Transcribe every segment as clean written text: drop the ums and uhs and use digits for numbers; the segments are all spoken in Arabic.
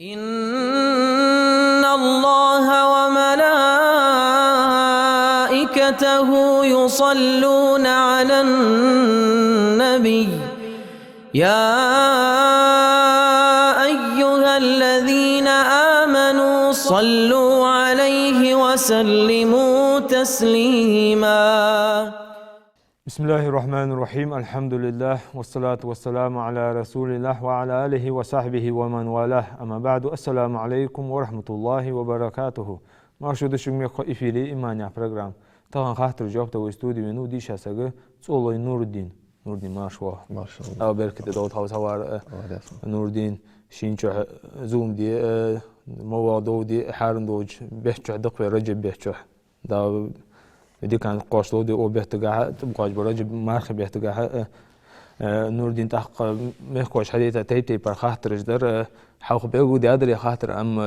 إن الله وملائكته يصلون على النبي يا أيها الذين آمنوا صلوا عليه وسلموا تسليما. Bismillahirrahmanirrahim. Elhamdülillah. Ve salatu ve selamu ala Resulillah ve ala alihi ve sahbihi ve men valah. Ama ba'du. Assalamu alaikum ve rahmetullahi ve berekatuhu. Marşudu şüngme ifili imanya program. Tağın xahtır jokta u studi ve nudi şasagı Çoloy Nuruddin. Nuruddin maşallah. Maşallah. Ava berkete davut havsa var. Nuruddin şinço zoom diye mawadu diye harun doj behço dak ve Recep behço. Da دي كان قاشلو دي او بيحتاجها بقاش براجب مارخ بيحتاجها نور الدين تحق مهكوش حديثة تيبتي بر خاطرش در حاوخ بيقو دي أدري خاطر أم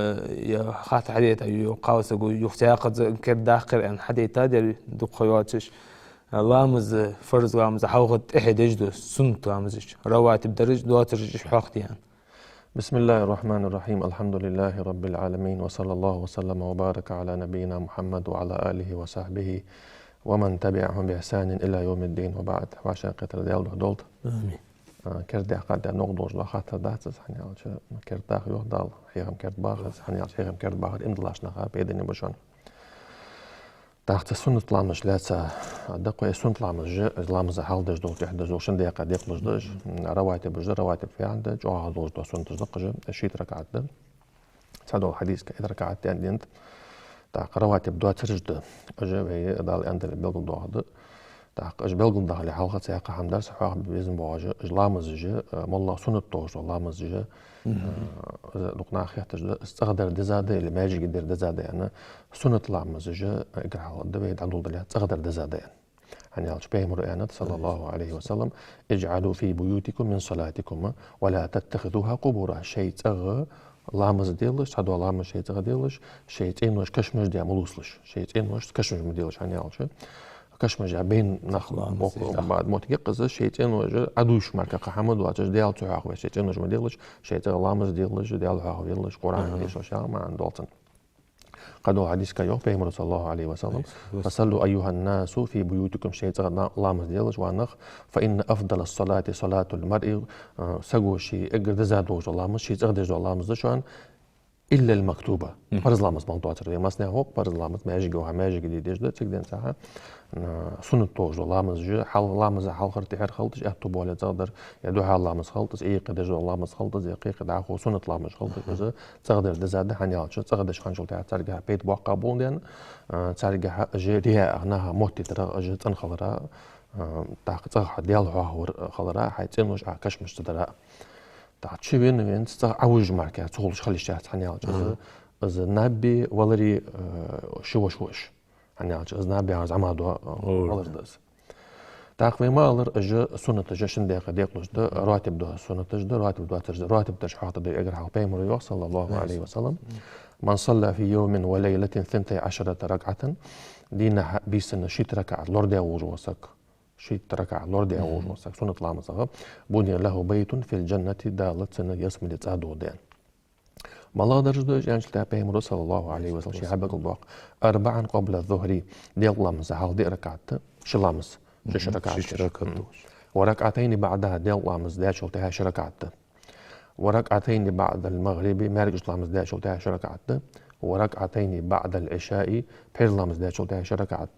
يا خاطر حديثة يقاوس يختاقد كر داخل أن حديثة دي دو خيواتش لامز فرز لامز حاوخ إحداج دو سنت لامزش رواتب درج دواترج حاقتي يعني. بسم الله الرحمن الرحيم. الحمد لله رب العالمين وصلى الله وسلم وبارك على نبينا محمد وعلى آله وصحبه ومن تبعهم بإحسان إلى يوم الدين وبعد. وعشان قتل ديال دولت آمين. كرد قد نقدوش لخاطر دات حني على كرد داخل يهدال حيهم كرد باخذ حني على حيهم كرد باخذ إمدلاش نخا بيدني بشون تحت سنة لامش لاتسا دقوا سنة لامز حالدش دول تحدش دول شن دقيقة دقلش دش رواتب بجدر رواتب في عندك أو عادوش دول سنة دقجة الشيء ركعت ده سادو الحديث كإذا ركعت عندي أنت تاق رواتب دو ترجد أجا هي دال عند البلد دو تاق أج بلد ده اللي حلقة سياقة حمدار سحاق بيزن بواجه لامز جه مالله سنة توش لامز جه دقنا خياتش استقدر دزادة اللي ما يجي قدر دزادة يعني سنة لامز جه إقرأ على الدبي عدول دلها استقدر دزادة يعني على شبيه مرئانات صلى الله عليه وسلم اجعلوا في بيوتكم من صلاتكم ولا تتخذوها قبورا شيء تغى لامز ديلش هذا لامز شيء تغى ديلش شيء تين كشمش دي ملوسلش شيء تين كشمش مديلش يعني على شيء كشمش بين نخل بعد موت يقز شيء تين عدوش مركا حمد واجد ديال تعاق شيء تين مديلش شيء تغى لامز ديلش ديال عاق ديلش قرآن ديش وشاء ما عندولتن قدوا حديث كيو بيمر صلى الله عليه وسلم فصلوا أيها الناس في بيوتكم شيء تغى لامز ديلش وانخ فإن أفضل الصلاة صلاة المرء سجوا شيء اقدر دزادوج لامز شيء تغى دزادوج لامز شوان إلا المكتوبة فرض لامز موضوع ترى ما سناه هوك فرض لامز ما يجي جوها ما يجي جديد يجد تقدر ساعة سنة توج لامز جو حال لامز حال خرتي حر خلطش أكتب ولا تقدر يدوها لامز خلطش إيه قدر جو لامز خلطش دقيقة دعوه سنة لامز خلطش بس تقدر دزادة حنيال شو تقدر شخان شو ترجع بيت بقى بولدين ترجع جريها أغناها موت ترى أجت أنخلرا تقدر ديالها خلرا حيتنوش عكش مش تدرا تعشي بين عوج مركز تقولش خلي الشات حنيال از نبي ولري شوش حنيال از نبي عز عمادو ولر دز تقوي ما ولر اجا سنة اجا شندقة ديقلش ده راتب ده سنة ده راتب ده ترج راتب ده حاطط ده اجر حق بيمر صلى الله عليه وسلم من صلى في يوم وليلة 12 ركعة دينا بيسن شيت ركعة لورد وجوسك شيت ركع لورد أوج وسك سنة لامزها بني له بيت في الجنة دالت سنة يسمى لتعدو دين مالا درجة يعني شلتها بيمر صلى الله عليه وسلم شي حبك الباق 4 قبل الظهر ديال لامز حال دي ركعت شلامز شش ركعت وركعتين بعدها ديال لامز ديال شلتها شركعت وركعتين بعد المغرب مارج لامز ديال شلتها شركعت وركعتين بعد العشاء بير لامز ديال شلتها شركعت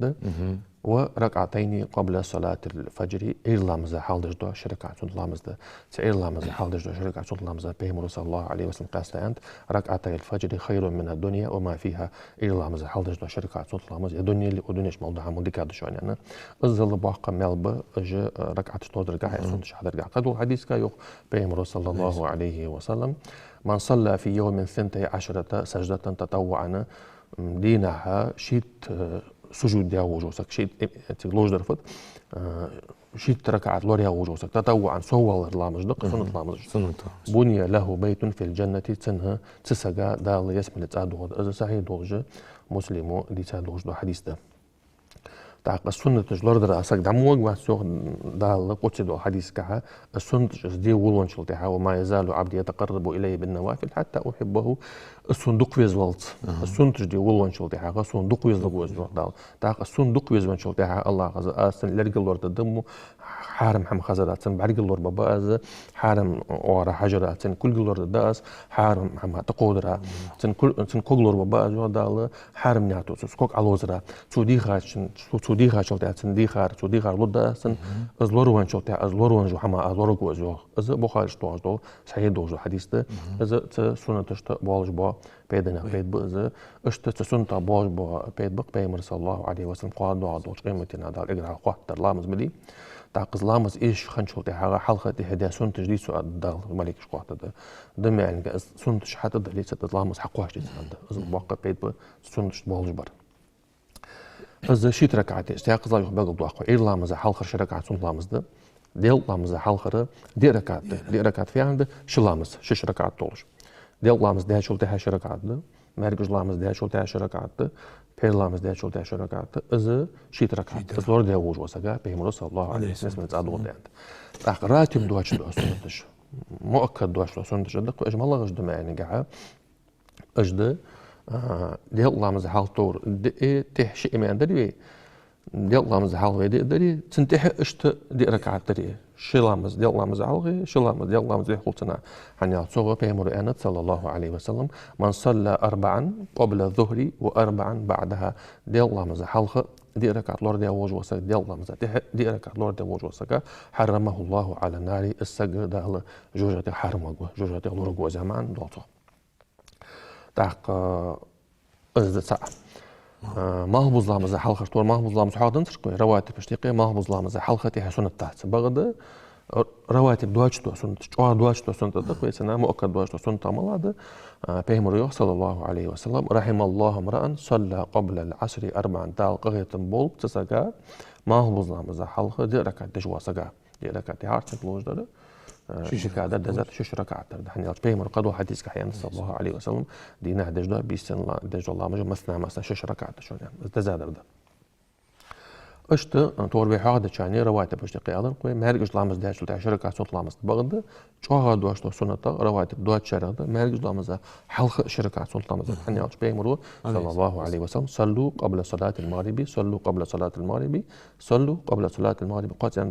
وركعتين قبل صلاة الفجر إيرلامز حالدش دو شركة سنت لامز ده إيرلامز حالدش دو شركة سنت لامز بيمر صلى الله عليه وسلم قاسة أنت ركعتي الفجر خير من الدنيا وما فيها إيرلامز حالدش دو شركة سنت لامز الدنيا اللي ودنيش موضوعها مديك هذا شو يعني الظل باقة ملبة أجا ركعة تود ركعة سنت شهر ركعة قدو حديث كيوخ بيمر صلى الله عليه وسلم من صلى في يوم 12 سجدة تطوعا دينها شيت سجود ديال وجوسك شيء تلوج درفت شيء ركعات لوريا وجوسك تطوعا سوى لامج دق سنة لامج بني له بيت في الجنة تنها تسجى دال يسمى لتعدو إذا صحيح دوجة مسلمو اللي تعدوج دو حديث ده تاق السنة جلور در أساق دموج واسوق دال قصد الحديث كها السنة جدي ولون شلتها وما يزال عبدي يتقرب إلي بالنوافل حتى أحبه الصندوق ويزولت السنة جدي ولون شلتها الصندوق ويزولت دال تاق الصندوق ويزولت شلتها الله غز أصلا لرجل لور تدمو حارم هم خزرات بعد لور باباز حارم ورا حجرات كل لور داس حارم هم تقودرا كل لور باباز ودال حارم نياتو سكوك علوزرا تودي خاشل تندي خار لودا سن از لورون شو از لورون جو حما از لورو جو از بخاري شتوجدو صحيح دوجو حديثه از سنة تشت بالج با بيدنا بيد بز اشت سنة بالج با بيد بق بيمر صلى الله عليه وسلم قاد دعاء دوج قيمتنا دال اقرا قوت لامز بدي تاقز لامز ايش خنشل تاع حلقه هدا سنة تجدي سؤال دال ملك قوت ده يعني سنة حتى دليل لامز حقواش دي از بق بيد سنة بالج بر از شيت ركعتي استيقظ الله يخبق الضوء إير لامز حلقة شركعت سنت لامز ده ديل لامز حلقة دي ركعت في عنده شلامز شش ركعت طولش ديل لامز ده شلت هاش ركعت ده مرجج لامز ده شلت هاش ركعت ده بير لامز ده شلت هاش ركعت ده از شيت ركعت از لور ده وجه وسجا بهم رسول الله عليه الصلاة والسلام عند تاخ راتب دوش دو سنتش مؤكد دوش سنتش ده اجمل الله غش دم يعني قاعد اجده ديال الله مزحال طور دي تحشي إيمان دري ديال الله مزحال ويدي دري تنتحي اشت دي ركعات دري شلامز ديال الله مزحال غي شلامز ديال الله مزحال قلتنا حنيا صوغ بيمر أنت صلى الله عليه وسلم من صلى 4 قبل الظهر و4 بعدها ديال الله مزحال دي ركعات لور دي وجه وسك ديال الله مزحال دي ركعات لور دي وجه وسك حرمه الله على النار السجر ده جوجة حرمه جوجة لور زمان دوتو تاق از ساعة ما هو بظلام زي حلقة طول ما هو بظلام صحادن ترقي رواتب اشتقي ما هو بظلام زي حلقة تها سنة تحت بغد رواتب دواج تو سنة شو دواج تو سنة تقوي سنة مؤكد دواج تو سنة ملاد بيهم صلى الله عليه وسلم رحم الله امرأ صلى قبل العصر 4 دال قغية بول تسقى ما هو بظلام زي حلقة دي ركعت دجوا سقى دي ركعت هارت لوج ده شش ركعات دزات شش ركعات دحين بيمر قدو حديث كحيان صلى الله عليه وسلم دينا دجدا بيسن الله دج الله مجو مثنى شش ركعات شو يعني دزات ده اشت تور بحاجة شاني رواتب اشتقي أيضا قوي مهرج لامز ده شو تعشر صوت لامز بغد شو هذا دوش تو سنة رواتب دوات شرط مهرج لامز حلقة شركة صوت لامز حني عش بيمرو صلى الله عليه وسلم صلوا قبل صلاة المغرب صلوا قبل صلاة المغرب صلوا قبل صلاة المغرب قات يعني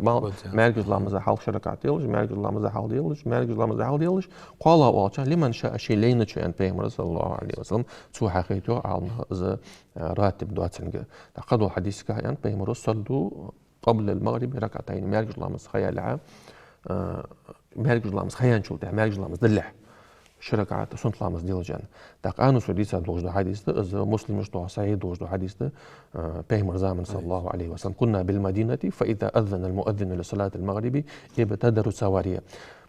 مهرج لامز حلقة شركة يلج مهرج لامز حلقة يلج مهرج لامز حلقة يلج قال واجه لمن شاء شيء لين شيء بيمرو صلى الله عليه وسلم سو حقيقته على ز راتب دوات سنجة قدو حديث كهيان بيمرو صلوا قبل المغرب ركعتين مالك لامز خيالها مالك لامز خيان شو ده مالك لامز دلح شركات سنت لامز ديلجان تقانو سوديسا دوج حديث از مسلم شتو سعيد دوج حديث بيمر زامن صلى الله عليه وسلم كنا بالمدينة فإذا أذن المؤذن لصلاة المغرب ابتدروا سواريا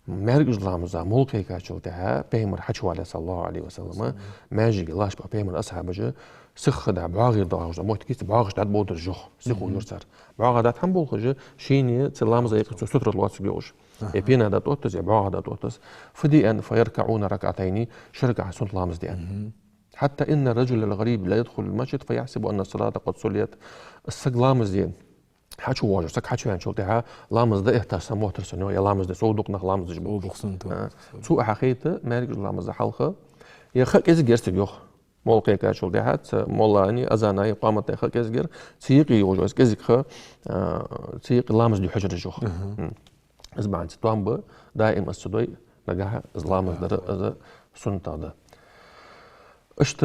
مالك لامز ملكي كاشوتها بيمر حشو عليه صلى الله عليه وسلم ماجي لاش بيمر أصحابه سخ دا بعاغي ضاج موت كيس بعاغش دات بودر جوخ سيخو يرسر بعاغ دات هم بولخج شيني تسلام زي قصو ستر الواتس بيوش يبينا دات اوتس يا بعاغ دات اوتس فدي ان فيركعون ركعتين شركع سنت لامز دي ان حتى ان الرجل الغريب لا يدخل المسجد فيحسب ان الصلاه قد صليت السق لامز دي حاجو واجر سك حاجو يعني شلتها لامز ده احتاج موتر سنو يا لامز ده صودق نخ لامز جبو سو حقيقه مالك لامز حلقه يا خك از جرست يوخ مولقي كاشول دهات مولاني أزاناي قامت تأخذ كزجر سيقي وجوز كزكخ سيق لامز دي حجر جوخ إزبعن ستوان ب دائما السدوي لقاها إزلامز در إز سنتا ده اشت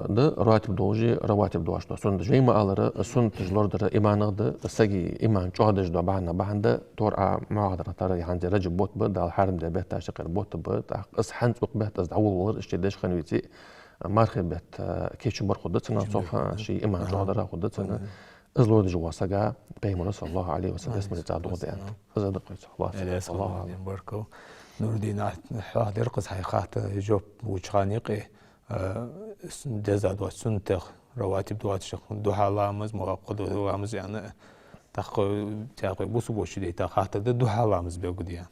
ده رواتب دوجي رواتب دوش ده سنت جاي ما على سنت جلور در إيمان ده سجي إيمان شهدش ده بعنا ده تور معاذ ترى يعني رجب بوت بد على حرم ده بيت تاشقر بوت بد إصحن سوق بيت أزدعول ور اشتدش خنويتي مارخي بيت كيش بر خدتنا صوفا شيء إما جادرة خدتنا أزلود جوا سجا بيمر صلى الله عليه وسلم اسم التعدود يعني أزاد قيس الله عليه بركو نور الدين حاضر قص حيقات جوب وشخانيقي جزاد وسنتخ رواتب دوات شخ دوها لامز مغاقد لامز يعني تاخو بوسو بوشي دي تاخات دوها لامز بيقول يعني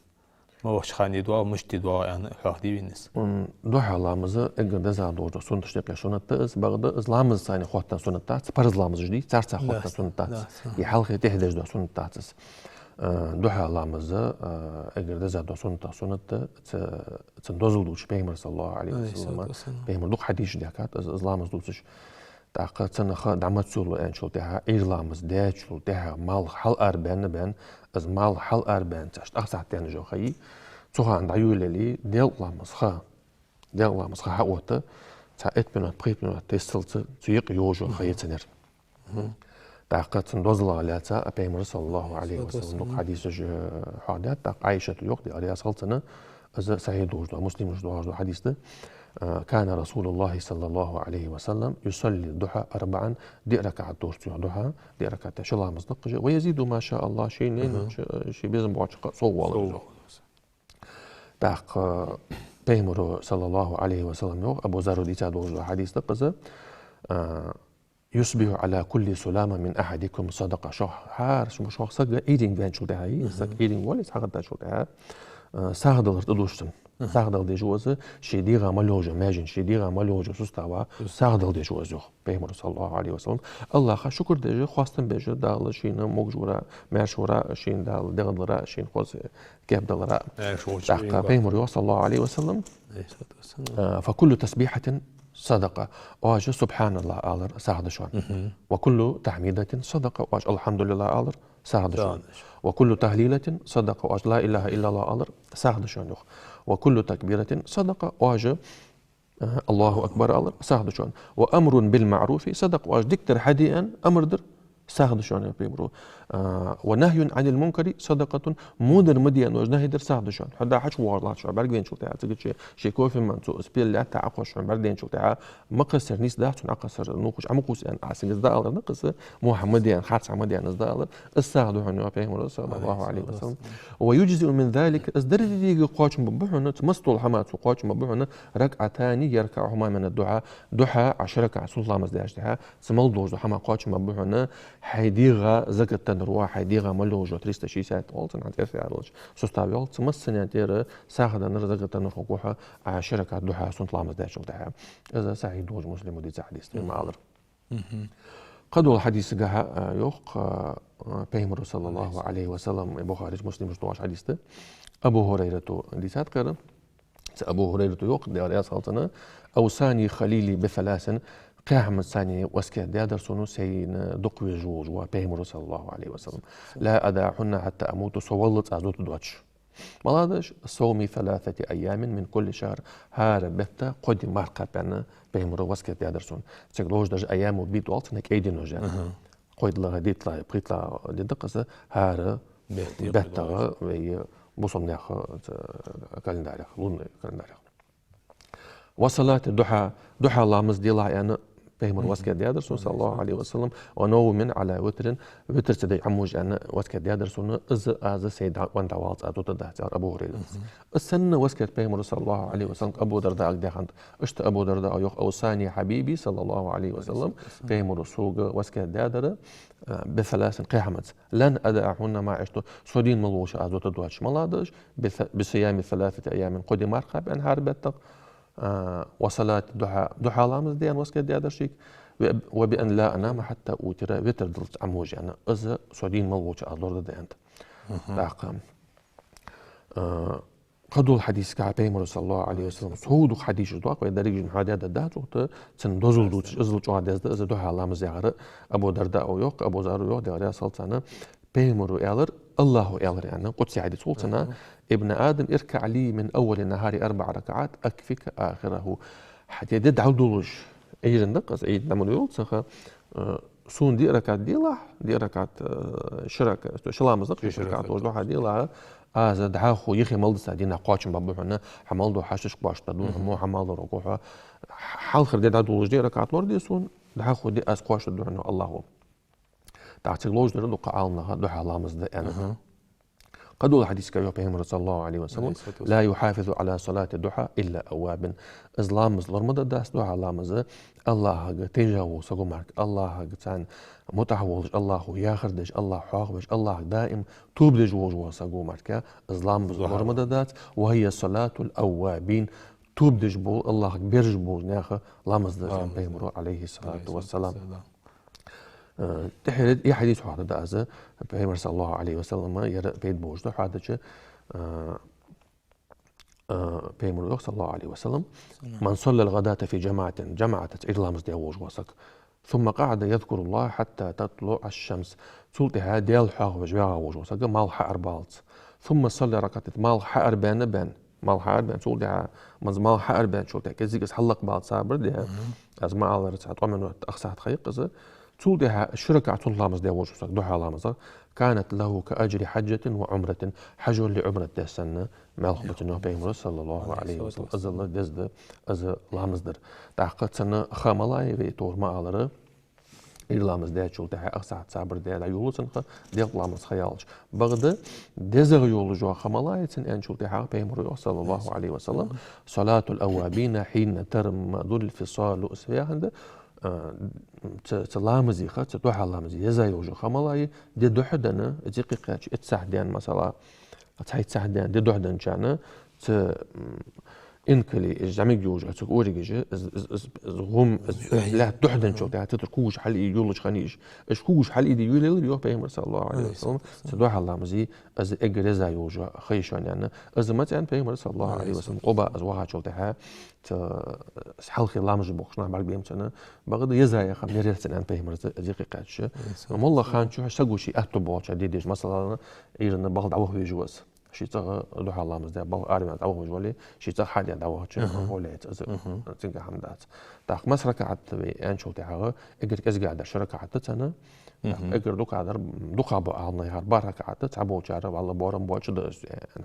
ما وش خاني دعاء مشتي دعاء يعني خاطي بالنس duhalarımızı egirde zadoğdu sunuştuk yaşonatı iz bağda izlamız sayını xottan sunatı parzlamız jdi çarça xottan sunatı ya halqı tehdejdo sunatı duhalarımızı egirde zadoğ sunatı çın dozuldu Peygamber sallallahu aleyhi ve sellem Peygamber duh hadis diyakat izlamız dulsuş Taqa çanaxa damat sulu en şol teha irlamız de şol teha mal hal arben ben az mal hal arben çaşt aqsatyan jo xayi çoğan da yüleli dellamız xa hawata ta etbenat prepnat testilti çuyuq yojo xayetsener Taqa çın dozla alata Peygamber sallallahu aleyhi ve sellem hadisi hadat ta Ayşe yok di araya saltını az sahih dojda muslim dojda hadiste كان رسول الله صلى الله عليه وسلم يصلي الضحى 4 دي ركعة دورتيو ضحى دي ركعة شلا مصدق ويزيد ما شاء الله شيء شيء بيزم بواشق صوّل تاق بيمرو صلى الله عليه وسلم يوق أبو ذر دي تادوج حديث دقزة يصبح على كل سلامة من أحدكم صدقة شهر شو صدقة eating بين شو ده هاي eating ولا صدقة شو ده ساعدلر تدوشتن ساعدل دي جوزه شيديغا مالوجا ماجن شيديغا مالوجا سوستاوا ساعدل دي جوزه بيغمبر صلى الله عليه وسلم الله خا شكر دي خواستن بيجه دال شين موجورا ماشورا شين دال دغدلرا شين خوز كاب دلرا دقا بيغمبر صلى الله عليه وسلم فكل تسبيحة صدقة واج سبحان الله آلر ساعد شون وكل تحميدة صدقة واج الحمد لله آلر ساعد شون وكل تهليلة صدقة واج لا إله إلا الله آلر ساعد شون وكل تكبيرة صدقة واج الله أكبر آلر ساعد شون وأمر بالمعروف صدقة واج دكتر حديئا أمر در ساعد شون بيبرو ونهي عن المنكر صدقة مودر مديان وجنه در ساعد شون حدا حش وارلات شو برجين شو تاع تقول شيء كوفي من تو سبيل لا تعقش شو برجين شو تاع مقصر نيس ده شو نقصر نوقش عمقوس يعني عسل ده الله نقص محمديان خاص محمديان ده الله الساعد هو بيهم صلى الله عليه وسلم ويجزئ من ذلك أصدر دي قاش مبحنا تمسطل حمات وقاش مبحنا ركعتان يركعهما من الدعاء دعاء 10 ركعة صلى الله عليه وسلم سمال دوج حما قاش مبحنا حيديغا زكت تنروا حيديغا ملوجو 360 والتن عن ترفع الوج سوستابيول تمسن يدير ساخذ نر زكت تنروا قوها 10 ركعة دعاء صلى الله عليه وسلم إذا سعيد دوج مسلم ودي حديث معذر قدوا الحديث جها يوق بيغمبر صلى الله عليه وسلم بخاري مسلم مش حديثه أبو هريرة دي سات قرن أبو هريرة يوق دي عليه صلتنا أوصاني خليلي بثلاث قاعمة ثاني وسكت دادر سونو سين دقوي جوج وبيغمبر صلى الله عليه وسلم لا أدعهن حتى أموت صولت أزوت دوتش ملادش صومي 3 أيام من كل شهر هار بفتا قد مرقب بنا بيغمبر وسكت دادر سون تقولوش دج أيام وبيت والت نك أيدي نوجا قد لها ديتلا بريتلا دقصة هار بفتا وي بوصل ناخ كالنداريخ لون كالنداريخ وصلاة الضحى الله مزدي الله يعني بيغمبر وسكت دادر سون صلى الله عليه وسلم ونوم على وتر تدي عموج أنا وسكت دادر سون از سيد وانت والت أدوت ده أبو هريرة السنة وسكت بيغمبر صلى الله عليه وسلم أبو درداء أقدحند اشت أبو درداء يوق أوصاني حبيبي صلى الله عليه وسلم بيغمبر سوق وسكت دادر بثلاث قيامات لن أدعهن ما عشت سودين ملوش أدوت دواتش ملادش بصيام 3 أيام قد مرقب أن هاربتق وصلاة ضحى لامز ديان وسكت ديادر شيك وبأن لا أنام حتى أوتر وتر دلت عموجي أنا إذا سودين ملوش أدور ديانت داقام قدو الحديث كعبيمر صلى الله عليه وسلم سهودو حديث دواق ويدريج حداد الدات وقت تندوزل دوت إزل جو عداد إذا ضحى لامز يغر أبو درداء ويوق أبو زار ويوق دياريا سلطانة بيمر ويالر الله يالر يعني قدسي عدي سلطانة ابن آدم اركع لي من أول النهار 4 ركعات أكفك آخره حتى يدد عودولج أيضا دقص أيضا نمو يولتسخ سون دي ركعت دي ركعت شرك شلامز دق ركعت وجدوها ديلا هذا دعاخو يخي ملدسا دينا قواتشن بابوحنا حمالدو حاشش قواشتا دون مو حمالدو ركوحا حال خير دي عودولج دي ركعت لور دي سون دعاخو دي أس قواشتا دون الله تعتقلوج دردو قعالنا دوحا لامز دي أنا قدول حديث كيو بيغمبر صلى الله عليه وسلم لا يحافظ على صلاة الضحى إلا أواب إزلام زلرمد داس دعاء لامز الله تجاوز سقومك الله تان متحول الله ياخردش الله حاخبش الله دائم توب دجوج وسقومك إزلام زلرمد داس وهي صلاة الأوابين توب دجبول الله بيرجبول ناخ لامز بيغمبر عليه الصلاة والسلام تحرد يا حديث واحد دازه بيغمبر صلى الله عليه وسلم يرى بيت بوجده حادثة بيغمبر صلى الله عليه وسلم من صلى الغداة في جماعة إرلامز ديوج وسك ثم قعد يذكر الله حتى تطلع الشمس سلطها ديال حاغ وجباغ وسك مال حقر بالت ثم صلى ركعة مال حقر بان مال حقر بان سلطها مال حقر بان سلطها كزيك حلق بالت صابر ديها از ما على رسعت ومن أخسعت خيق سلطها الشركة لامز ديوج وسك دوحة لامز كانت له كأجر حجة وعمرة حج لعمرة السنة مالخبة إنه بيغمبر صلى الله عليه وسلم أزل دزد أز لامزدر تعقد سنة خاملاي في تور ما على إيرلامز ده شو تها أقصى صابر ده لا يولسن ده لامز خيالش بعد دزغ يول جو خاملاي سن أن شو تها بيغمبر صلى الله عليه وسلم صلاة الأوابين حين ترم ذل الفصال أسفيا عنده تلامزي خات تدوح لامزي يزاي وجو خملاي دي دوحدنا دقيقة اتساعدين مثلا تساعدين دي دوحدن كان ت إنكلي جامي جوج أوريجي غم لا دوحدن شو تاع تتركوش حل يولش خنيش اش كوش حل يدي يولي يو بيغمبر صلى الله عليه وسلم تدوح لامزي از اجرزا يوجو خيشان يعني از مثلا بيغمبر صلى الله عليه وسلم قبا از واحد شو تاع حلقي لامج بوخشنا بعد بيم سنة بعد يزاي خم يرسل عن بيهم دقيقة شيء والله خان شو سقوا شيء أتبع شديد مثلا إيرنا بعض عوه يجوز شيء تغ دوح الله مزدا بعض أربعة عوه يجولي شيء تغ حد يدعوه شيء هو تنجح حمدات تاخ مسرك عت أنشو تاعه إجر كذا قاعد شركة عت سنة إجر دوك بعضنا هربارك عت تعبوا شارع والله بورم بوش ده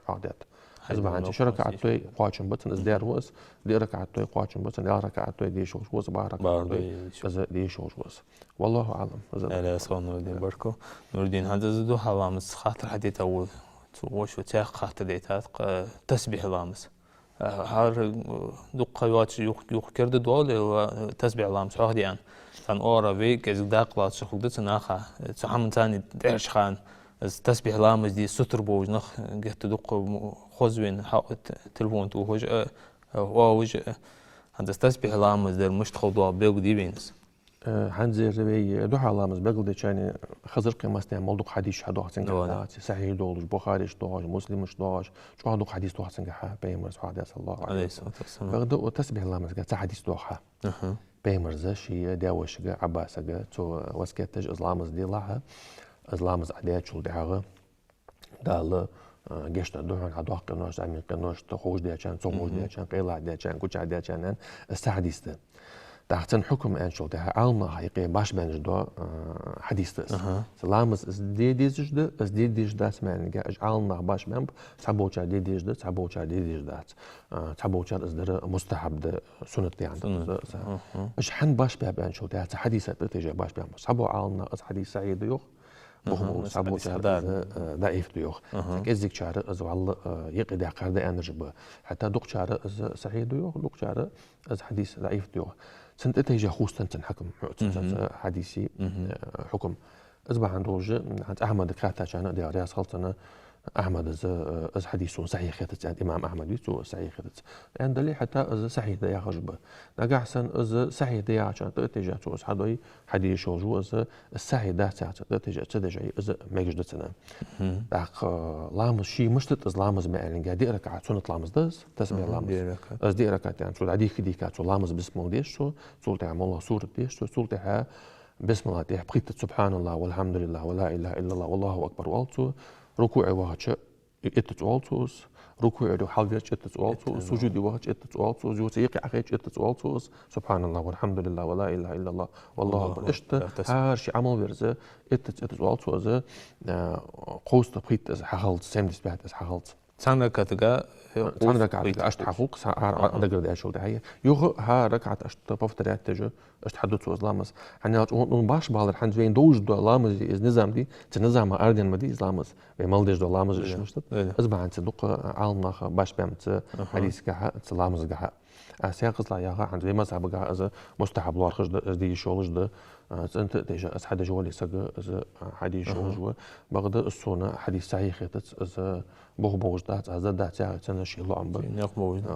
حادث حزب عن شركة عتوي قاچن بتن ازدار وس دي ركعة عتوي قاچن بتن يا ركعة عتوي دي شوش وس بارك دي شوش وس والله أعلم. لا صون نور الدين بركو نور الدين هذا زدو حلامس خاطر حديث أول وش وتاخ خاطر ديتات تسبيح لامس هار دقة واتش يوخ كرد دول تسبيح لامس واحد يعني كان أورا في كذا داقلات شخص ناخا سحمن ثاني دعش خان تسبيح لامز دي ستر بوج نخ جت دق خوزوين تلفون تو وجه وجه هذا تسبيح لامز ده مش تخوضوا بيق دي بينس هنزل ربي دوح لامز بيق ده يعني خزر قيمة مولدق حديث حدو حسن كلات صحيح دولش بخاري دوش مسلم دوش شو هذا حديث دوح حسن كحا بيمر صلى الله عليه وسلم بيق تسبيح لامز جت حديث دوحة بيمر زشي داوش جا عباس جا تو وسكتج إسلامز دي لها إسلامز عديات شو دعاء دال جشنا دوحن عدوح قناش عمين قناش تخوش دي عشان صوموش دي عشان قيلع دي عشان كوش عدي عشان استحديث تحتن حكم أن شو دعاء علنا حقيقي باش بنج دو حديث سلامز دي جدا دي جدا اسمان جاء علنا باش بنب تعبوش دي جدا تعبوش دي جدا تعبوش إصدر مستحب ده سنة يعني مش حن باش بنب شو دعاء حديث تيجي باش بنب تعبوا علنا حديث سعيد يوخ بخمول صابو شهر ضعيف ديوخ كذيك شهر از والله يقدر قرد انرجب حتى دوق شهر از صحيح ديوخ دوق شهر از حديث ضعيف ديوخ سنت تيجي خوستن حكم حديثي حكم اصبح عند روج عند احمد كاتا كان دي رياض خلطنا احمد از حديث صحيح خدت عند امام احمد بيتو صحيح خدت عند لي حتى از صحيح ده يخرب نجا حسن از صحيح ده عشان تيجي تو حدوي حديث شو از الصحيح ده ساعه تيجي از ما يجد سنه داق لامز شي مشتت از لامز ما يعني قاعد يقرا سنه لامز دز تسمع لامز از دي ركعت يعني شو عادي كدي كات لامز بسم الله ديش شو سولت الله سوره ديش شو سولتها بسم الله دي بقيت سبحان الله والحمد لله ولا اله الا الله والله اكبر والتو ركوع واحد اتتوالتوس ركوع دو حلقة اتتوالتوس سجود واحد اتتوالتوس جو سيقي أخيج اتتوالتوس سبحان الله والحمد لله ولا إله إلا الله والله أكبر إشت هارشي عمل برزة اتتوالتوس قوس تبقيت حخلت سامدس بعد حخلت سانك كتجا كان ركعت أشت حقوق أدقر ده شو ده هي ها ركعت أشت بفترات تجو أشت حدث وإسلامس يعني أون باش بالر حن زين دوج دو لامز إز نظام دي تنظام أردن مدي إسلامس بمالدش دو لامز إيش مشتت أزبع عن صدق عالم ناخ باش بيمت حديث كها سلامز كها سياق لا يا عن زي مذهب كها إذا مستحب لار خش دي شغلش ده أنت ديجا أس حدا جوالي سجى إذا حديث شغل بغدا السنة حديث صحيح يتس إذا بوج دات أزد دات يا تنا شيء الله عم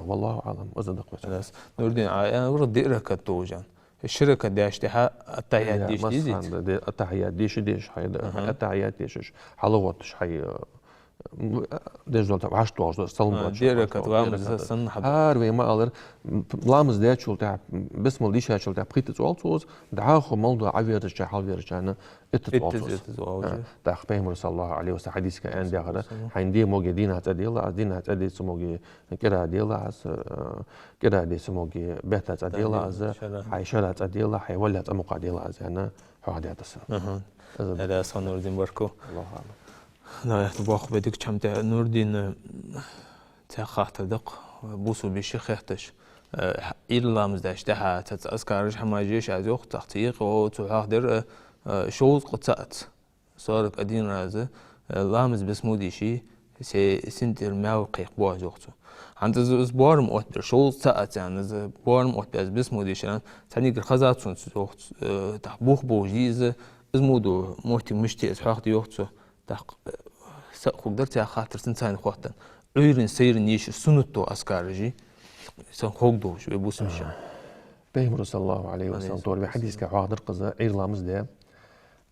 والله أعلم إذا دقت خلاص نور الدين أنا ورد ركعة توجان الشركة داشتها التحيات ديش التحيات ديش حي التحيات ديش حلوتش حي ديش دولت عشت واجد صلنا ديركة وامز سن حد هاروي ما قدر لامز ديت شو تاع بسم الله ديش شو تاع بقيت زوالتوز دعاخو موضوع عفير شيء حال فير أنا اتزوالتوز تاع خبيم رسول الله عليه وسلم حديث كأن دعاء حيندي موجي دينها تديلا دينها تدي سموجي كده ديلا كده دي سموجي بيتها تديلا از حيشلها تديلا حيولت مقاديلا از أنا هذا السنة هذا صار نور الدين بركو الله أعلم لا يتباخ بدك كم تاع نور الدين تاع خاطر دق بوسو بيشي خيختش إلا مزداش تاعها تتأذكر حما جيش عزوق تحقيق وتحضر شوز قطعت صارك أدين رازه لامز بسمودي شي سنتر ماو قيق بوا زوقتو عند زبار مؤثر شوز ساعت يعني زبار مؤثر بسمودي شان تاني الخزات سون زوقت تحبوخ بوجيز زمودو موتي مشتي أسحاق ديوقتو تاق قدرت يا خاطر سنتين خواتن عيرن سيرن يش سنتو أسكارجي سن خوجدو شو يبوس مشان بيهم رسول الله عليه وسلم طول بحديث كحاضر قزة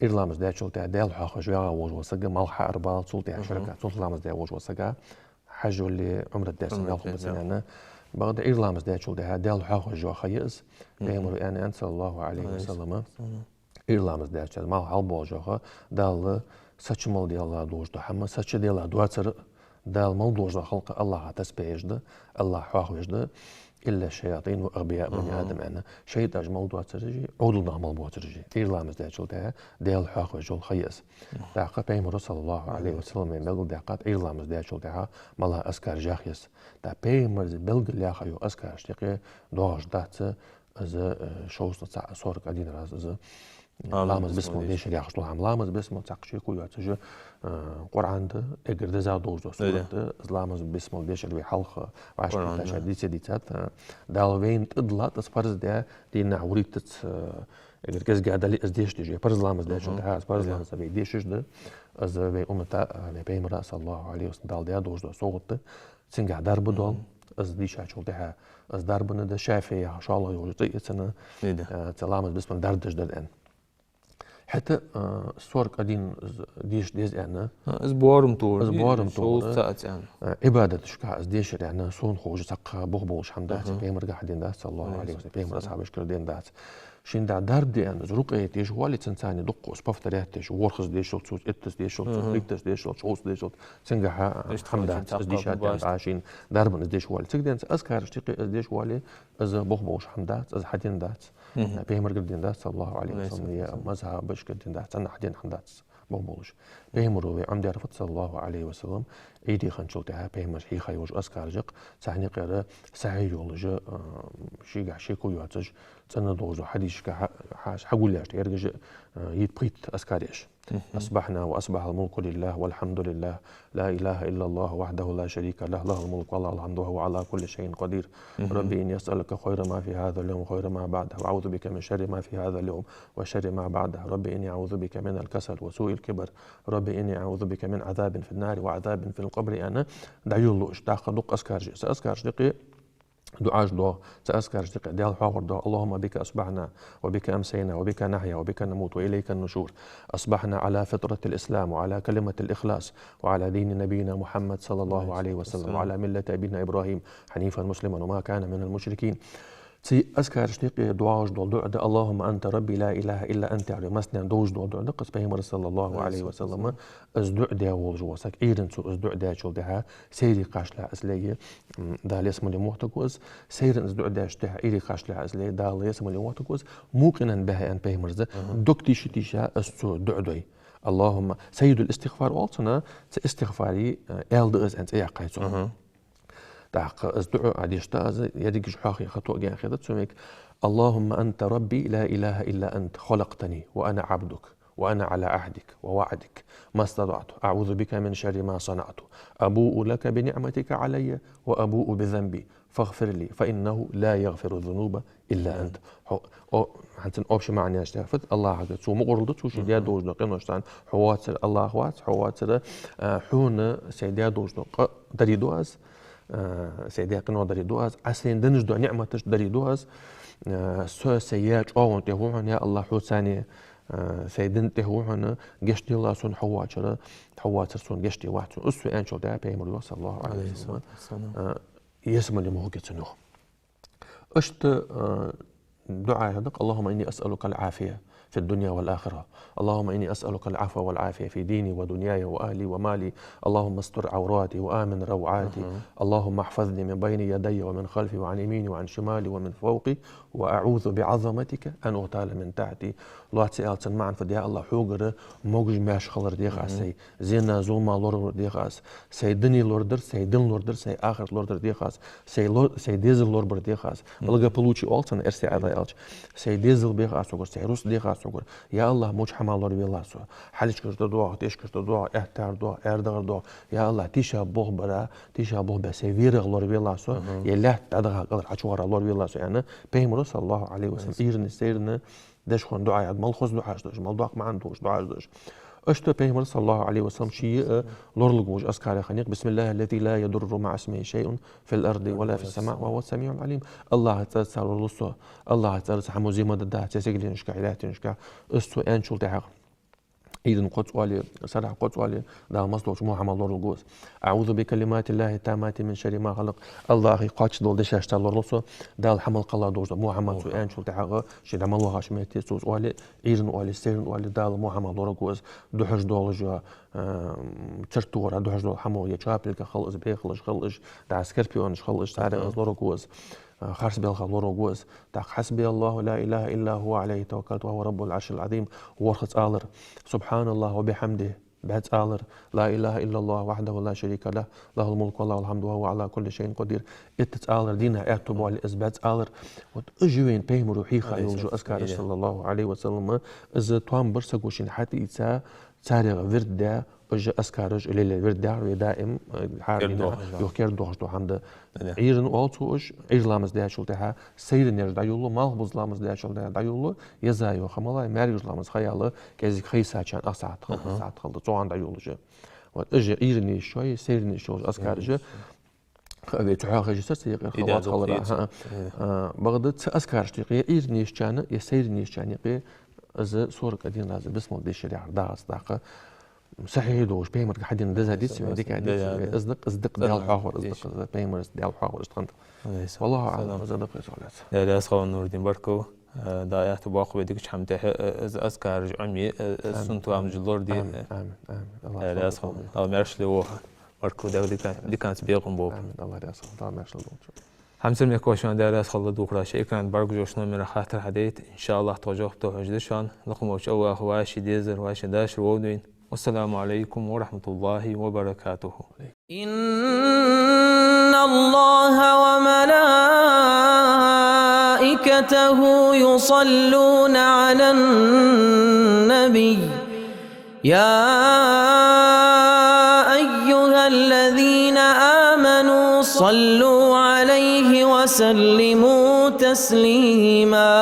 إيرلامز ده شو تعدل حاخ جوا وج وسجى ملح أربعة صوتي شركة صوت لامز ده وج وسجى حج اللي عمر الدرس ياخذ بسنة بعد إيرلامز ده شو ده دل حاخ جوا خيز بيهم أنا أنسى الله عليه وسلم إيرلامز ده شو ملح أربعة جوا دل saçmal diyorlar doğuştu. Ama saçı diyorlar duaçır dal mal doğuştu halka Allah'a tesbihjdi. Allah hafızdı. İlla şeyatin ve agbiya bani Adem ana. Şeytan mal duaçırıcı, odulda mal duaçırıcı. İrlamız da çolda dal hafız yol xayas. Daqa Peygamber sallallahu aleyhi ve sellem belgil daqat İrlamız da çolda mala askar jaxyas. Da Peygamber belgil ya xayo askar ştiqi doğuşdatı az şoğusda sorq adin raz az لامز بسمه ليش اللي يخشوا عم لامز بسمه تاقشي كوي تجي قرآن ده اگر ده زاد دوز ده لامز بسمه ليش اللي حلق وعشان تشديد سديتات دال وين تدلات اسبارز ده دي نعوريت اگر كز قاعد لي ازديش تجي برز لامز ده شو ده اسبارز لامز بي ديش ده از بي امتا بيغمبر صلى الله عليه وسلم دال ده دوز ده صوت سنجا درب دول از ديش شو ده از دربنا ده شافي ان شاء الله يوجد سنه لامز بسمه دردش ده الان حتى الصور قديم ديش ديز يعني زبوارم طول ساعات يعني عبادة شكا ديش يعني صون خوج سقى بوغبوش حمدات بيمر قاعدين دات صلى الله عليه وسلم بيمر أصحاب شكل دين دات شين دا درب دي يعني زروق ايتيش والي تنساني دقو سبافترياتيش ورخص ديش شلتوز اتس ديش شلتوز ريكتس ديش شلتوز شوز ديش شلت سنجحا حمدات ديشات يعني عاشين دربن ديش والي تقدين أذكر اشتقي ديش والي از بوغبوش حمدات از حدين دات بيمر قدين دات صلى الله عليه وسلم يا مذهب باش قدين دات أنا حدين حمدات بوغبوش بيمر عمدي رفض صلى الله عليه وسلم ايدي خنشلتها بيمر هي خيوج أذكر جق سعني قرا سعي يولج شيقع شيكو يعتج تسنى دوزو حديش حاش حقول ليش يرجع يتبقيت أسكاريش أصبحنا وأصبح الملك لله والحمد لله لا إله إلا الله وحده لا شريك له له الملك والله الحمد وهو على كل شيء قدير ربي إني أسألك خير ما في هذا اليوم خير ما بعده وأعوذ بك من شر ما في هذا اليوم وشر ما بعده ربي إني أعوذ بك من الكسل وسوء الكبر ربي إني أعوذ بك من عذاب في النار وعذاب في القبر أنا دعيو الله اشتاق دق أسكارجي سأسكارج دقي دعاء دعاء تأذكر ديال حاور دعاء اللهم بك أصبحنا وبك أمسينا وبك نحيا وبك نموت وإليك النشور أصبحنا على فطرة الإسلام وعلى كلمة الإخلاص وعلى دين نبينا محمد صلى الله عليه وسلم وعلى ملة أبينا إبراهيم حنيفا مسلما وما كان من المشركين تي أذكر شتيقي دعاء دعاء اللهم أنت ربي لا إله إلا أنت على مسنا دوج دعاء نقص بهم صلى الله عليه وسلم أزدع دعاء والجواسك إيرن سو أزدع دعاء شو دعاء سيري قاش لا أزلي دا الاسم اللي موتكوز سيرن أزدع دعاء شتها إيري قاش لا أزلي دا الاسم اللي موتكوز موقنا بها أن بهم رزق دكتي شتيشا أستو دعاء اللهم سيد الاستغفار والصنا استغفاري ألدز أنت يا قيسو دعق أزدعو عديشتا أز يديك جحاخي خطوة جان خيدت سميك اللهم أنت ربي لا إله إلا أنت خلقتني وأنا عبدك وأنا على عهدك ووعدك ما استطعت أعوذ بك من شر ما صنعت أبوء لك بنعمتك علي وأبوء بذنبي فاغفر لي فإنه لا يغفر الذنوب إلا أنت. حتى أوبش معني أشتغفت الله عز سو مقرضت وش ديا دوج دقين وشتان حواتر الله وات حواتر حون سيديا دوج دق دريدواز سيديا قنو دريدواز عسلين دنج دو نعمتش دريدواز سو سياج أو تهوعن يا الله حوساني سيدن تهوعن قشتي الله سون حواتر سون قشتي واحد سون أسوي أنشل ده بيمر صلى الله عليه وسلم يسمى اللي مهوجة سنوه أشت دعاء هذاك اللهم إني أسألك العافية في الدنيا والآخرة اللهم إني أسألك العفو والعافية في ديني ودنياي وأهلي ومالي اللهم استر عوراتي وآمن روعاتي اللهم احفظني من بين يدي ومن خلفي وعن يميني وعن شمالي ومن فوقي وأعوذ بعظمتك أن أغتال من تحتي الله سألت معا فديا الله حوجر موج ماش خلر ديغاس سي زينا زوما لور ديغاس سيدني لوردر سيدن لوردر سي آخر لوردر ديغاس سي ديزل لوربر ديغاس بلغا بلوتشي أولتن إرسي على ألش سي ديزل بيغاس وغر سي روس ديغاس وغر يا الله موج حمال لور بيلاسو حالش كرت دعاء تيش كرت دعاء احتار دعاء اردغر دعاء يا الله تيشا بوغ برا تيشا بوغ بسي فيرغ لور بيلاسو يلا تدغا قدر حشوار لور بيلاسو يعني بيمر صلى الله عليه وسلم إيرن سيرن داش خون دعاء مال خوز دعاء دوش مال دعاء ما عندوش دعاء دوش اشتو بيمر صلى الله عليه وسلم شيء لورلغوج اسكار خنيق بسم الله الذي لا يضر مع اسمه شيء في الارض ولا في السماء وهو السميع العليم الله تعالى لصو الله تعالى حمو زي ما ددا تسجلين شكا علاتين شكا استو انشل تاع إذن قدس والي سرع قدس والي دا مصدوش محمد لور الجوز أعوذ بكلمات الله التامات من شر ما خلق الله قاتش دول دشاش تاع لور لصو دا الحمل قلا دوش محمد سو انشل تاع شي دا مالوها شميتي سوس والي إذن والي سيرن والي دا محمد لور الجوز دوحش دول جا ترتورا دوحش دول حمو يشابل كخلص بيخلص خلص دا سكربيونش خلص تاع لور الجوز خارس بالخ لورو جوز تاق حسبي الله لا إله إلا هو عليه توكلت وهو رب العرش العظيم ورخص آلر سبحان الله وبحمده بعد آلر لا إله إلا الله وحده لا شريك له له الملك والله الحمد وهو على كل شيء قدير إتت آلر دينا اعتبوا على إثبات آلر وتأجوين بهم روحي خايل جو أذكار صلى الله عليه وسلم إذا توام برسقوشين حتى إتسا تاريخ ورد أج أسكارج اللي الورد دار دائم حارنا يحكي دوش دو عند عيرن أولتو أج عير لامز ده شلتها سير نير دايولو مال بوز لامز ده شلتها دايولو يزايو خملا ماريوز لامز خياله كذي خيسة كان أسعد ساعات خلص توان دايولو جا وأج عيرني شوي سيرني شوي أسكارج خذي تحاخي جسر يقي خلاص خلرا بغداد أسكارج تقي عيرني كان يسيرني كان يقي إذا صور قديم لازم بسم الله الشريعة داعس داقة صحيح دوش بيمر حد ندز هديس هذيك هديس أصدق ديال حاور أصدق بيمر ديال حاور استخدم والله أعلم زاد بقيت على لا أسخو نور الدين بركو دايات باقي بديك شحم تح أذكار عمي سنتو عم جلور دي آمين الله لا أسخو الله مرش له بركو دي كانت بيقوم بوب الله يسخو الله مرش له همسر میکوشان در از خالد دوکراش اکران برگ جوشنا من خاطر حديت إن شاء الله توجه توجدشان لكم وشوا هواش ديزر واش داش رودين والسلام عليكم ورحمة الله وبركاته. إن الله وملائكته يصلون على النبي يا أيها الذين آمنوا صلوا عليه وسلموا تسليما.